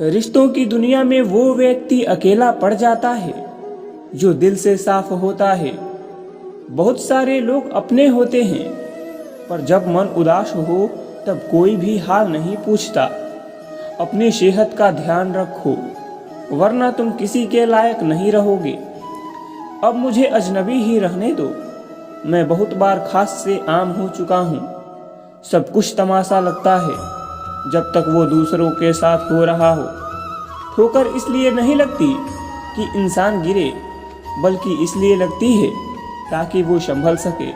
रिश्तों की दुनिया में वो व्यक्ति अकेला पड़ जाता है जो दिल से साफ होता है। बहुत सारे लोग अपने होते हैं, पर जब मन उदास हो तब कोई भी हाल नहीं पूछता। अपनी सेहत का ध्यान रखो, वरना तुम किसी के लायक नहीं रहोगे। अब मुझे अजनबी ही रहने दो। मैं बहुत बार खास से आम हो चुका हूँ। सब कुछ तमाशा लगता है जब तक वो दूसरों के साथ हो रहा हो। ठोकर इसलिए नहीं लगती कि इंसान गिरे, बल्कि इसलिए लगती है ताकि वो संभल सके।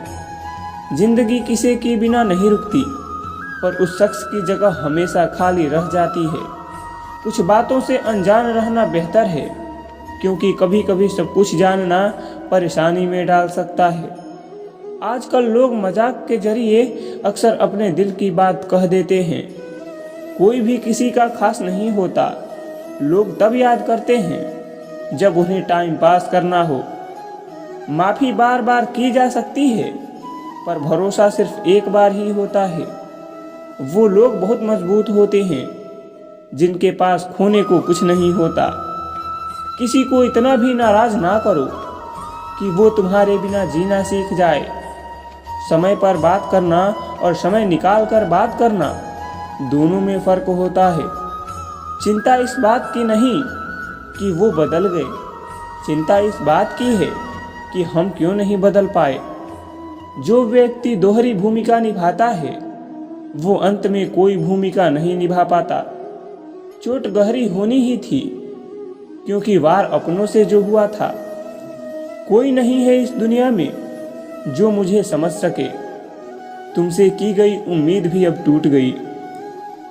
जिंदगी किसी के बिना नहीं रुकती, पर उस शख्स की जगह हमेशा खाली रह जाती है। कुछ बातों से अनजान रहना बेहतर है, क्योंकि कभी कभी सब कुछ जानना परेशानी में डाल सकता है। आजकल लोग मजाक के जरिए अक्सर अपने दिल की बात कह देते हैं। कोई भी किसी का खास नहीं होता। लोग तब याद करते हैं जब उन्हें टाइम पास करना हो। माफ़ी बार बार की जा सकती है, पर भरोसा सिर्फ एक बार ही होता है। वो लोग बहुत मजबूत होते हैं जिनके पास खोने को कुछ नहीं होता। किसी को इतना भी नाराज ना करो कि वो तुम्हारे बिना जीना सीख जाए। समय पर बात करना और समय निकाल कर बात करना, दोनों में फ़र्क होता है। चिंता इस बात की नहीं कि वो बदल गए, चिंता इस बात की है कि हम क्यों नहीं बदल पाए। जो व्यक्ति दोहरी भूमिका निभाता है, वो अंत में कोई भूमिका नहीं निभा पाता। चोट गहरी होनी ही थी, क्योंकि वार अपनों से जो हुआ था। कोई नहीं है इस दुनिया में जो मुझे समझ सके। तुमसे की गई उम्मीद भी अब टूट गई।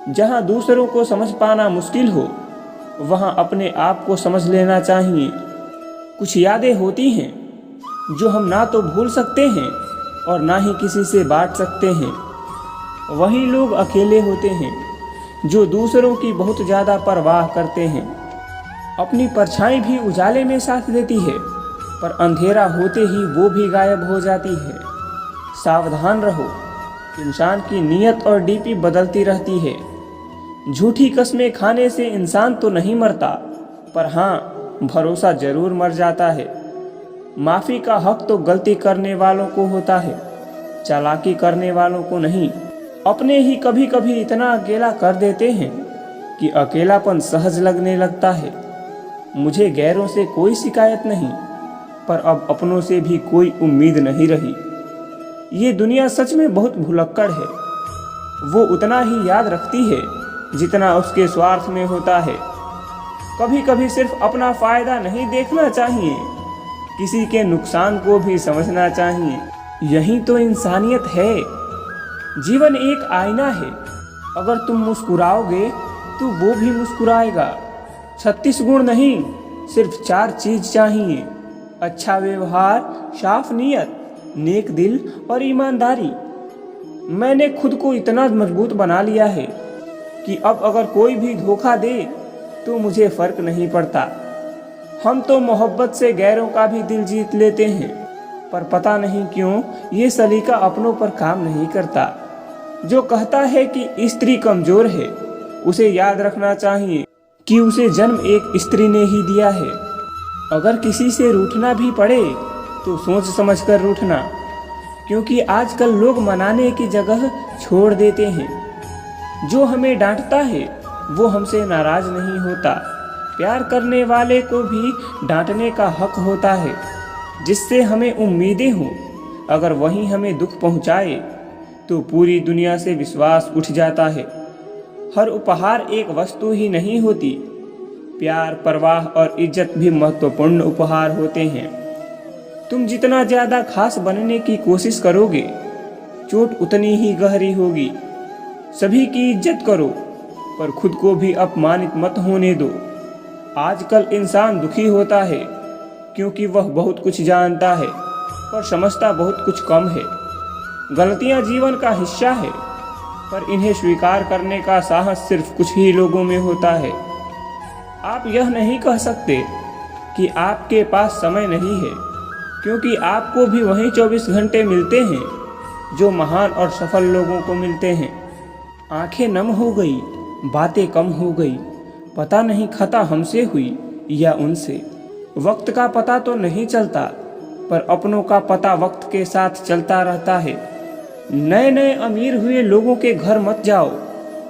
जहाँ दूसरों को समझ पाना मुश्किल हो, वहाँ अपने आप को समझ लेना चाहिए। कुछ यादें होती हैं जो हम ना तो भूल सकते हैं और ना ही किसी से बांट सकते हैं। वही लोग अकेले होते हैं जो दूसरों की बहुत ज़्यादा परवाह करते हैं। अपनी परछाई भी उजाले में साथ देती है, पर अंधेरा होते ही वो भी गायब हो जाती है। सावधान रहो, इंसान की नीयत और डीपी बदलती रहती है। झूठी कस्में खाने से इंसान तो नहीं मरता, पर हाँ, भरोसा जरूर मर जाता है। माफ़ी का हक तो गलती करने वालों को होता है, चालाकी करने वालों को नहीं। अपने ही कभी कभी इतना अकेला कर देते हैं कि अकेलापन सहज लगने लगता है। मुझे गैरों से कोई शिकायत नहीं, पर अब अपनों से भी कोई उम्मीद नहीं रही। ये दुनिया सच में बहुत भुलक्कड़ है। वो उतना ही याद रखती है जितना उसके स्वार्थ में होता है। कभी कभी सिर्फ अपना फायदा नहीं देखना चाहिए, किसी के नुकसान को भी समझना चाहिए। यही तो इंसानियत है। जीवन एक आईना है, अगर तुम मुस्कुराओगे तो वो भी मुस्कुराएगा। 36 गुण नहीं, सिर्फ 4 चीज चाहिए: अच्छा व्यवहार, साफ नीयत, नेक दिल और ईमानदारी। मैंने खुद को इतना मजबूत बना लिया है कि अब अगर कोई भी धोखा दे तो मुझे फर्क नहीं पड़ता। हम तो मोहब्बत से गैरों का भी दिल जीत लेते हैं, पर पता नहीं क्यों ये सलीका अपनों पर काम नहीं करता। जो कहता है कि स्त्री कमजोर है, उसे याद रखना चाहिए कि उसे जन्म एक स्त्री ने ही दिया है। अगर किसी से रूठना भी पड़े तो सोच समझ कर रूठना, क्योंकि आजकल लोग मनाने की जगह छोड़ देते हैं। जो हमें डांटता है वो हमसे नाराज नहीं होता। प्यार करने वाले को भी डांटने का हक होता है, जिससे हमें उम्मीदें हों। अगर वही हमें दुख पहुंचाए तो पूरी दुनिया से विश्वास उठ जाता है। हर उपहार एक वस्तु ही नहीं होती। प्यार, परवाह और इज्जत भी महत्वपूर्ण उपहार होते हैं। तुम जितना ज़्यादा खास बनने की कोशिश करोगे, चोट उतनी ही गहरी होगी। सभी की इज्जत करो, पर खुद को भी अपमानित मत होने दो। आजकल इंसान दुखी होता है क्योंकि वह बहुत कुछ जानता है, पर समझता बहुत कुछ कम है। गलतियां जीवन का हिस्सा है, पर इन्हें स्वीकार करने का साहस सिर्फ कुछ ही लोगों में होता है। आप यह नहीं कह सकते कि आपके पास समय नहीं है, क्योंकि आपको भी वही 24 घंटे मिलते हैं जो महान और सफल लोगों को मिलते हैं। आंखें नम हो गई, बातें कम हो गई, पता नहीं खता हमसे हुई या उनसे। वक्त का पता तो नहीं चलता, पर अपनों का पता वक्त के साथ चलता रहता है। नए नए अमीर हुए लोगों के घर मत जाओ,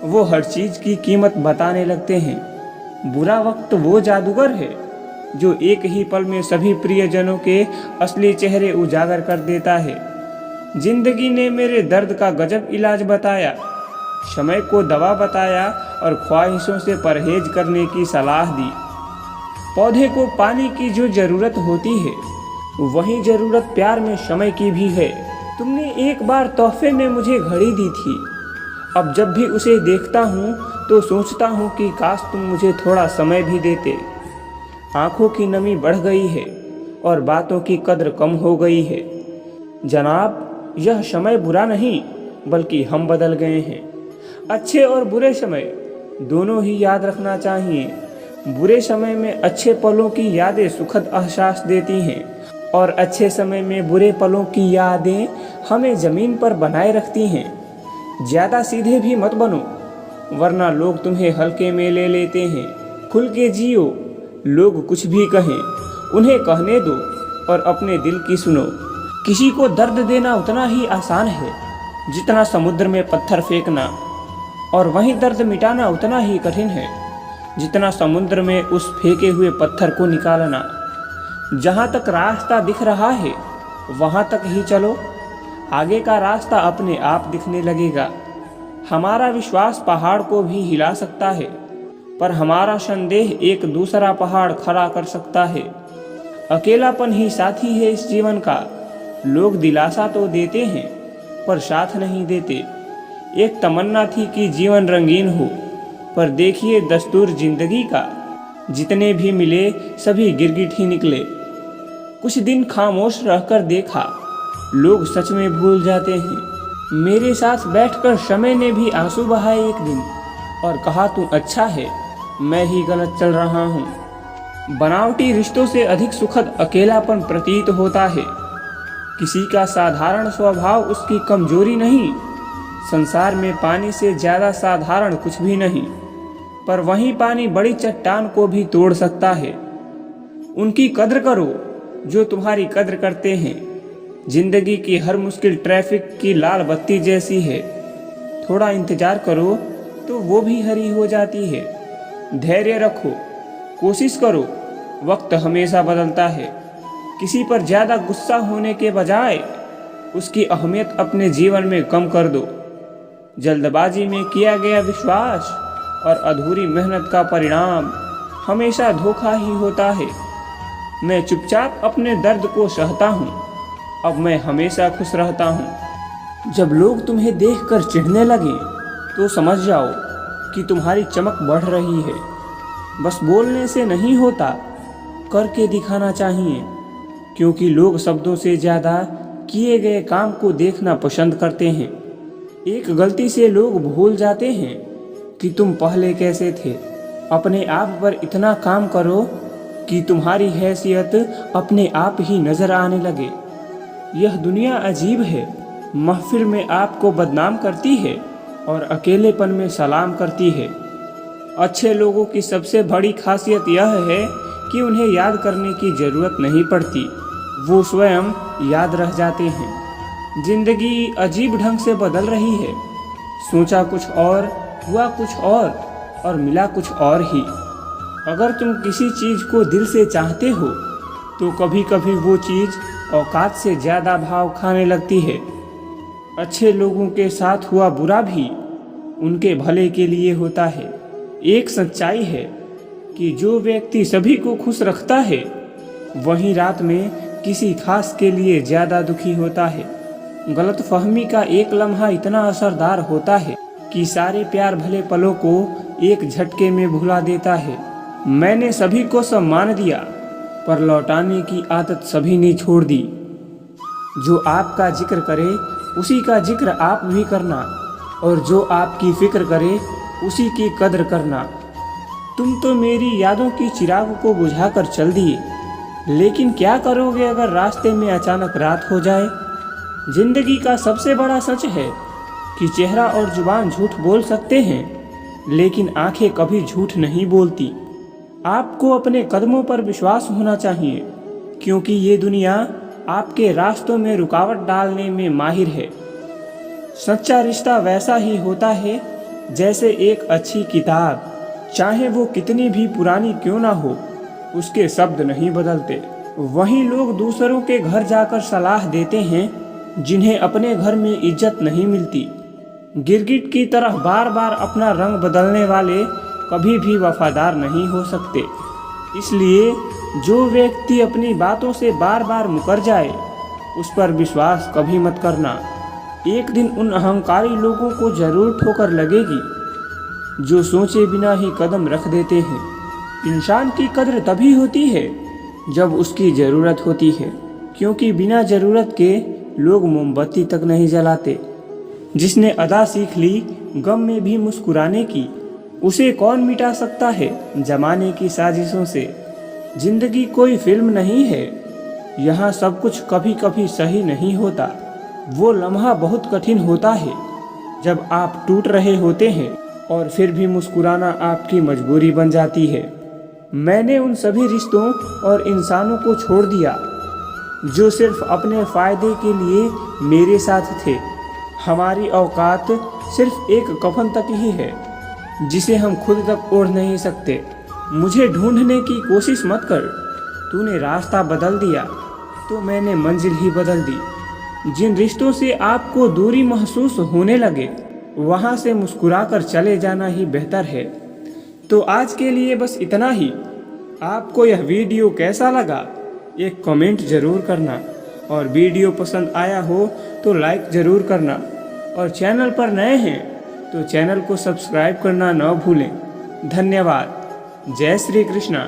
वो हर चीज की कीमत बताने लगते हैं। बुरा वक्त वो जादूगर है जो एक ही पल में सभी प्रियजनों के असली चेहरे उजागर कर देता है। जिंदगी ने मेरे दर्द का गजब इलाज बताया, समय को दवा बताया और ख्वाहिशों से परहेज करने की सलाह दी। पौधे को पानी की जो जरूरत होती है, वही जरूरत प्यार में समय की भी है। तुमने एक बार तोहफे में मुझे घड़ी दी थी, अब जब भी उसे देखता हूँ तो सोचता हूँ कि काश तुम मुझे थोड़ा समय भी देते। आंखों की नमी बढ़ गई है और बातों की कद्र कम हो गई है। जनाब, यह समय बुरा नहीं, बल्कि हम बदल गए हैं। अच्छे और बुरे समय दोनों ही याद रखना चाहिए। बुरे समय में अच्छे पलों की यादें सुखद एहसास देती हैं और अच्छे समय में बुरे पलों की यादें हमें ज़मीन पर बनाए रखती हैं। ज़्यादा सीधे भी मत बनो, वरना लोग तुम्हें हल्के में ले लेते हैं। खुल के जियो, लोग कुछ भी कहें उन्हें कहने दो और अपने दिल की सुनो। किसी को दर्द देना उतना ही आसान है जितना समुद्र में पत्थर फेंकना, और वहीं दर्द मिटाना उतना ही कठिन है जितना समुद्र में उस फेंके हुए पत्थर को निकालना। जहाँ तक रास्ता दिख रहा है वहाँ तक ही चलो, आगे का रास्ता अपने आप दिखने लगेगा। हमारा विश्वास पहाड़ को भी हिला सकता है, पर हमारा संदेह एक दूसरा पहाड़ खड़ा कर सकता है। अकेलापन ही साथी है इस जीवन का। लोग दिलासा तो देते हैं पर साथ नहीं देते। एक तमन्ना थी कि जीवन रंगीन हो, पर देखिए दस्तूर जिंदगी का, जितने भी मिले सभी गिरगिट ही निकले। कुछ दिन खामोश रहकर देखा, लोग सच में भूल जाते हैं। मेरे साथ बैठकर समय ने भी आंसू बहाए एक दिन और कहा तू अच्छा है, मैं ही गलत चल रहा हूँ। बनावटी रिश्तों से अधिक सुखद अकेलापन प्रतीत होता है। किसी का साधारण स्वभाव उसकी कमजोरी नहीं। संसार में पानी से ज्यादा साधारण कुछ भी नहीं, पर वही पानी बड़ी चट्टान को भी तोड़ सकता है। उनकी कद्र करो जो तुम्हारी कद्र करते हैं। जिंदगी की हर मुश्किल ट्रैफिक की लाल बत्ती जैसी है, थोड़ा इंतजार करो तो वो भी हरी हो जाती है। धैर्य रखो, कोशिश करो, वक्त हमेशा बदलता है। किसी पर ज़्यादा गुस्सा होने के बजाय उसकी अहमियत अपने जीवन में कम कर दो। जल्दबाजी में किया गया विश्वास और अधूरी मेहनत का परिणाम हमेशा धोखा ही होता है। मैं चुपचाप अपने दर्द को सहता हूँ, अब मैं हमेशा खुश रहता हूँ। जब लोग तुम्हें देखकर चिढ़ने लगे तो समझ जाओ कि तुम्हारी चमक बढ़ रही है। बस बोलने से नहीं होता, करके दिखाना चाहिए, क्योंकि लोग शब्दों से ज़्यादा किए गए काम को देखना पसंद करते हैं। एक गलती से लोग भूल जाते हैं कि तुम पहले कैसे थे। अपने आप पर इतना काम करो कि तुम्हारी हैसियत अपने आप ही नजर आने लगे। यह दुनिया अजीब है, महफिल में आपको बदनाम करती है और अकेलेपन में सलाम करती है। अच्छे लोगों की सबसे बड़ी खासियत यह है कि उन्हें याद करने की जरूरत नहीं पड़ती, वो स्वयं याद रह जाते हैं। जिंदगी अजीब ढंग से बदल रही है। सोचा कुछ और, हुआ कुछ और मिला कुछ और ही। अगर तुम किसी चीज को दिल से चाहते हो तो कभी कभी वो चीज औकात से ज्यादा भाव खाने लगती है। अच्छे लोगों के साथ हुआ बुरा भी उनके भले के लिए होता है। एक सच्चाई है कि जो व्यक्ति सभी को खुश रखता है वहीं रात में किसी खास के लिए ज्यादा दुखी होता है। गलतफहमी का एक लम्हा इतना असरदार होता है कि सारे प्यार भले पलों को एक झटके में भुला देता है। मैंने सभी को सम्मान दिया, पर लौटाने की आदत सभी ने छोड़ दी। जो आपका जिक्र करे उसी का जिक्र आप भी करना, और जो आपकी फिक्र करे उसी की कद्र करना। तुम तो मेरी यादों की चिराग को बुझाकर चल दिए, लेकिन क्या करोगे अगर रास्ते में अचानक रात हो जाए। जिंदगी का सबसे बड़ा सच है कि चेहरा और जुबान झूठ बोल सकते हैं, लेकिन आंखें कभी झूठ नहीं बोलती। आपको अपने कदमों पर विश्वास होना चाहिए, क्योंकि ये दुनिया आपके रास्तों में रुकावट डालने में माहिर है। सच्चा रिश्ता वैसा ही होता है जैसे एक अच्छी किताब, चाहे वो कितनी भी पुरानी क्यों ना हो, उसके शब्द नहीं बदलते। वहीं लोग दूसरों के घर जाकर सलाह देते हैं जिन्हें अपने घर में इज्जत नहीं मिलती। गिरगिट की तरह बार बार अपना रंग बदलने वाले कभी भी वफादार नहीं हो सकते। इसलिए जो व्यक्ति अपनी बातों से बार बार मुकर जाए, उस पर विश्वास कभी मत करना। एक दिन उन अहंकारी लोगों को जरूर ठोकर लगेगी जो सोचे बिना ही कदम रख देते हैं। इंसान की कद्र तभी होती है जब उसकी ज़रूरत होती है, क्योंकि बिना ज़रूरत के लोग मोमबत्ती तक नहीं जलाते। जिसने अदा सीख ली गम में भी मुस्कुराने की, उसे कौन मिटा सकता है जमाने की साजिशों से। जिंदगी कोई फिल्म नहीं है, यहाँ सब कुछ कभी कभी सही नहीं होता। वो लम्हा बहुत कठिन होता है जब आप टूट रहे होते हैं और फिर भी मुस्कुराना आपकी मजबूरी बन जाती है। मैंने उन सभी रिश्तों और इंसानों को छोड़ दिया जो सिर्फ अपने फ़ायदे के लिए मेरे साथ थे। हमारी औकात सिर्फ एक कफन तक ही है जिसे हम खुद तक ओढ़ नहीं सकते। मुझे ढूंढने की कोशिश मत कर। तूने रास्ता बदल दिया तो मैंने मंजिल ही बदल दी। जिन रिश्तों से आपको दूरी महसूस होने लगे, वहाँ से मुस्कुराकर चले जाना ही बेहतर है। तो आज के लिए बस इतना ही। आपको यह वीडियो कैसा लगा एक कमेंट ज़रूर करना, और वीडियो पसंद आया हो तो लाइक ज़रूर करना, और चैनल पर नए हैं तो चैनल को सब्सक्राइब करना न भूलें। धन्यवाद। जय श्री कृष्णा।